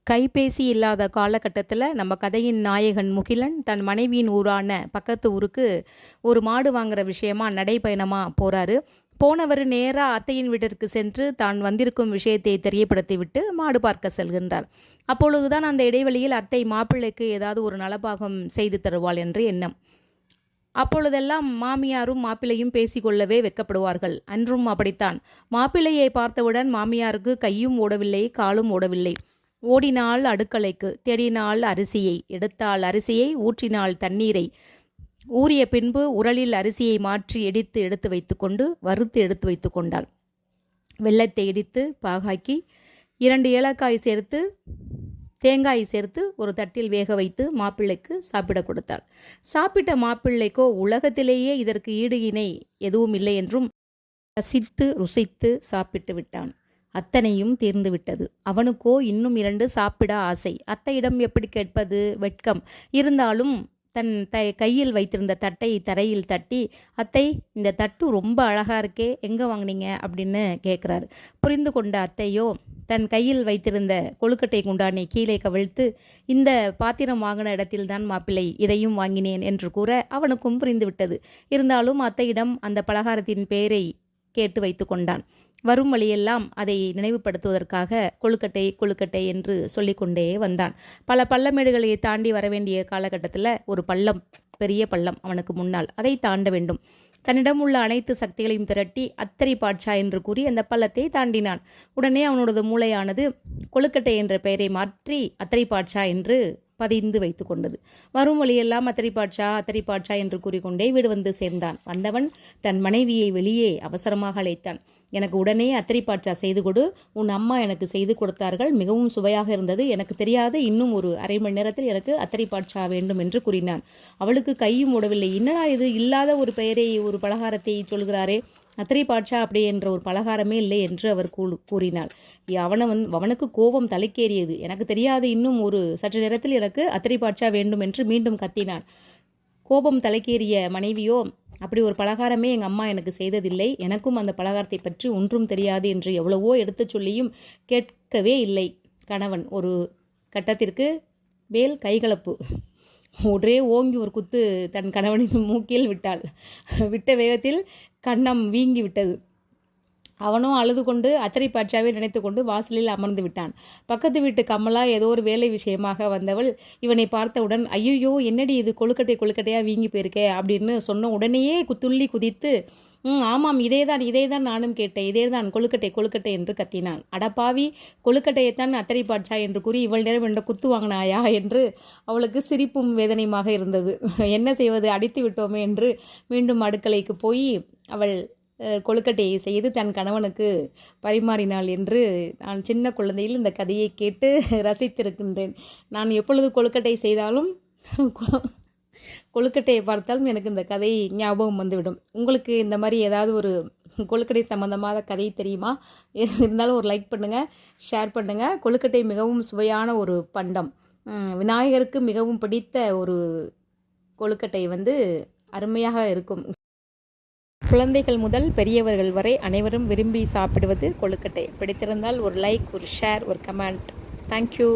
கைபேசி இல்லாத காலகட்டத்தில் நம்ம கதையின் நாயகன் முகிலன் தன் மனைவியின் ஊரான பக்கத்து ஊருக்கு ஒரு மாடு வாங்குற விஷயமா நடைப்பயணமாக போகிறாரு. போனவர் நேராக அத்தையின் வீட்டிற்கு சென்று தான் வந்திருக்கும் விஷயத்தை தெரியப்படுத்திவிட்டு மாடு பார்க்க செல்கின்றார். அப்பொழுதுதான் அந்த இடைவெளியில் அத்தை மாப்பிள்ளைக்கு ஏதாவது ஒரு நலபாகம் செய்து தருவாள் என்று எண்ணம். அப்பொழுதெல்லாம் மாமியாரும் மாப்பிள்ளையும் பேசிக்கொள்ளவே வெட்கப்படுவார்கள். அன்றும் அப்படித்தான். மாப்பிள்ளையை பார்த்தவுடன் மாமியாருக்கு கையும் ஓடவில்லை, காலும் ஓடவில்லை. ஓடினாள் அடுக்கலைக்கு, தேடினாள் அரிசியை, எடுத்தாள் அரிசியை, ஊற்றினாள் தண்ணீரை. ஊறிய பின்பு உரலில் அரிசியை மாற்றி எடுத்து வைத்துக்கொண்டு வறுத்து எடுத்து வைத்து கொண்டாள். வெல்லத்தை இடித்து பாகாக்கி 2 ஏலக்காய் சேர்த்து தேங்காய் சேர்த்து ஒரு தட்டில் வேக வைத்து மாப்பிள்ளைக்கு சாப்பிட கொடுத்தாள். சாப்பிட்ட மாப்பிள்ளைக்கோ உலகத்திலேயே இதற்கு ஈடு இணை எதுவும் இல்லை என்றும் ரசித்து ருசித்து சாப்பிட்டு விட்டான். அத்தனையும் தீர்ந்து விட்டது. அவனுக்கோ இன்னும் 2 சாப்பிட ஆசை. அத்தையிடம் எப்படி கேட்பது? வெட்கம். இருந்தாலும் தன் கையில் வைத்திருந்த தட்டை தரையில் தட்டி, அத்தை, இந்த தட்டு ரொம்ப அழகா இருக்கே, எங்கே வாங்கினீங்க அப்படின்னு கேட்குறாரு. புரிந்து கொண்ட அத்தையோ தன் கையில் வைத்திருந்த கொழுக்கட்டை குண்டானை கீழே கவிழ்த்து, இந்த பாத்திரம் வாங்கின இடத்தில்தான் மாப்பிள்ளை இதையும் வாங்கினேன் என்று கூற அவனுக்கும் புரிந்துவிட்டது. இருந்தாலும் அத்தையிடம் அந்த பலகாரத்தின் பெயரை கேட்டு வைத்து கொண்டான். வரும் வழியெல்லாம் அதை நினைவுபடுத்துவதற்காக கொழுக்கட்டை என்று சொல்லிக்கொண்டே வந்தான். பல பள்ளமேடுகளை தாண்டி வரவேண்டிய காலகட்டத்தில் ஒரு பள்ளம், பெரிய பள்ளம் அவனுக்கு முன்னால். அதை தாண்ட வேண்டும். தன்னிடம் உள்ள அனைத்து சக்திகளையும் திரட்டி அத்தரி பாட்சா என்று கூறி அந்த பள்ளத்தை தாண்டினான். உடனே அவனோட மூளையானது கொழுக்கட்டை என்ற பெயரை மாற்றி அத்தரி பாட்சா என்று பதிந்து வைத்து கொண்டது. வரும் வழியெல்லாம் அத்தரி பாட்சா என்று கூறிக்கொண்டே வீடு வந்து சேர்ந்தான். வந்தவன் தன் மனைவியை வெளியே அவசரமாக அழைத்தான். எனக்கு உடனே அத்தரி பாட்சா செய்து கொடு, உன் அம்மா எனக்கு செய்து கொடுத்தார்கள், மிகவும் சுவையாக இருந்தது, எனக்கு தெரியாது, இன்னும் ஒரு அரை மணி நேரத்தில் எனக்கு அத்தரி பாட்சா வேண்டும் என்று கூறினான். அவளுக்கு கையும் ஓடவில்லை. என்னடா இது, இல்லாத ஒரு பெயரை, ஒரு பலகாரத்தை சொல்கிறாரே, அத்தரி பாட்சா அப்படி என்ற ஒரு பலகாரமே இல்லை என்று அவர் கூறினாள். அவனுக்கு கோபம் தலைக்கேறியது. எனக்கு தெரியாது, இன்னும் ஒரு சற்று நேரத்தில் எனக்கு அத்தரி பாட்சா வேண்டும் என்று மீண்டும் கத்தினான். கோபம் தலைக்கேறிய மனைவியோ, அப்படி ஒரு பலகாரமே எங்கள் அம்மா எனக்கு செய்ததில்லை, எனக்கும் அந்த பலகாரத்தை பற்றி ஒன்றும் தெரியாது என்று எவ்வளவோ எடுத்து சொல்லியும் கேட்கவே இல்லை. கணவன் ஒரு கட்டத்திற்கு மேல் கைகலப்பு. ஒரே ஓங்கி ஒரு குத்து தன் கணவனின் மூக்கில் விட்டாள். விட்ட வேகத்தில் கன்னம் வீங்கி விட்டது. அவனும் அழுது கொண்டு அத்தரி பாட்சாவை நினைத்து கொண்டு வாசலில் அமர்ந்து விட்டான். பக்கத்து வீட்டு கமலா ஏதோ ஒரு வேலை விஷயமாக வந்தவள் இவனை பார்த்தவுடன், ஐயோ என்னடி இது, கொழுக்கட்டையாக வீங்கி போயிருக்கே அப்படின்னு சொன்ன உடனேயே துள்ளி குதித்து, ஆமாம், இதேதான் நானும் கேட்டேன், இதேதான் கொழுக்கட்டை என்று கத்தினான். அடப்பாவி, கொழுக்கட்டையைத்தான் அத்தரி பாட்சா என்று கூறி இவள் நேரம் என்ற குத்து வாங்கினாயா என்று அவளுக்கு சிரிப்பும் வேதனையுமாக இருந்தது. என்ன செய்வது, அடித்து விட்டோமே என்று மீண்டும் அடுக்கலைக்கு போய் அவள் கொழுக்கட்டையை செய்து தன் கணவனுக்கு பரிமாறினாள் என்று நான் சின்ன குழந்தையில் இந்த கதையை கேட்டு ரசித்திருக்கின்றேன். நான் எப்பொழுது கொழுக்கட்டை செய்தாலும் கொழுக்கட்டையை பார்த்தாலும் எனக்கு இந்த கதை ஞாபகம் வந்துவிடும். உங்களுக்கு இந்த மாதிரி ஏதாவது ஒரு கொழுக்கட்டை சம்பந்தமான கதை தெரியுமா? இருந்தாலும் ஒரு லைக் பண்ணுங்கள், ஷேர் பண்ணுங்கள். கொழுக்கட்டை மிகவும் சுவையான ஒரு பண்டம். விநாயகருக்கு மிகவும் பிடித்த ஒரு கொழுக்கட்டை அருமையாக இருக்கும். குழந்தைகள் முதல் பெரியவர்கள் வரை அனைவரும் விரும்பி சாப்பிடுவது கொழுக்கட்டை. பிடித்திருந்தால் ஒரு லைக், ஒரு ஷேர், ஒரு கமெண்ட். தேங்க்யூ.